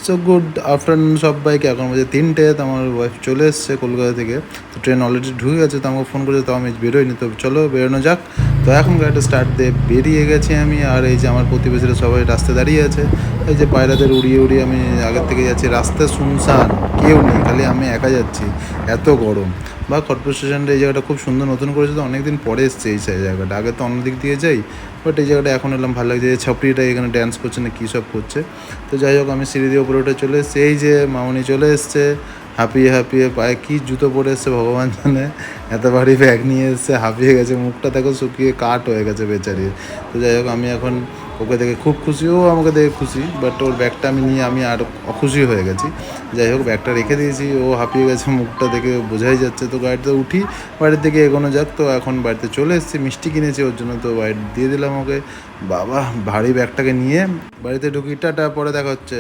So good afternoon সবাইকে। এখন বাজে 3টে। তো আমার ওয়াইফ চলে এসছে কলকাতা থেকে। তো ট্রেন অলরেডি ঢুকে গেছে। তো আমাকে ফোন করেছে, তো আমি বেরোইনি। তো চলো বেরোনো যাক। তো এখন গাড়িটা স্টার্ট দিয়ে বেরিয়ে গেছি আমি। আর এই যে আমার প্রতিবেশীরা সবাই রাস্তায় দাঁড়িয়ে আছে। এই যে পায়রাদের উড়িয়ে উড়িয়ে আমি আগের থেকে যাচ্ছি। রাস্তা শুনশান, কেউ নেই, খালি আমি একা যাচ্ছি, এত গরম। বা খড়গপুর স্টেশনটা এই জায়গাটা খুব সুন্দর নতুন করেছে, তো অনেকদিন পরে এসছে এই জায়গাটা। আগে তো অন্য দিক দিয়ে যাই, বাট এই জায়গাটা এখন এলাম, ভালো লাগছে। এই ছাপড়িটা এখানে ড্যান্স করছে না কী সব করছে। তো যাই হোক, আমি সিঁড়ি দিয়ে উপরে উঠে চলে এসেছি। এই যে মামনি চলে এসছে, হাঁপিয়ে হাঁপিয়ে, পায়ে কী জুতো পরে এসছে ভগবান জানে, এত ভারী ব্যাগ নিয়ে এসছে, হাঁপিয়ে গেছে, মুখটা দেখো শুকিয়ে কাঠ হয়ে গেছে বেচারি। তো যাই হোক, আমি এখন ওকে দেখে খুব খুশি, ও আমাকে দেখে খুশি, বাট ওর ব্যাগটা আমি নিয়ে আমি আর অখুশি হয়ে গেছি। যাই হোক, ব্যাগটা রেখে দিয়েছি, ও হাঁপিয়ে গেছে, মুখটা দেখে বোঝাই যাচ্ছে। তো গাড়িতে উঠি, বাড়ির দিকে এগোনো যাক। তো এখন বাড়িতে চলে এসেছি, মিষ্টি কিনেছি ওর জন্য, তো বাড়ি দিয়ে দিলাম ওকে। বাবা, ভারী ব্যাগটাকে নিয়ে বাড়িতে ঢুকি। টাটা, পরে দেখা হচ্ছে।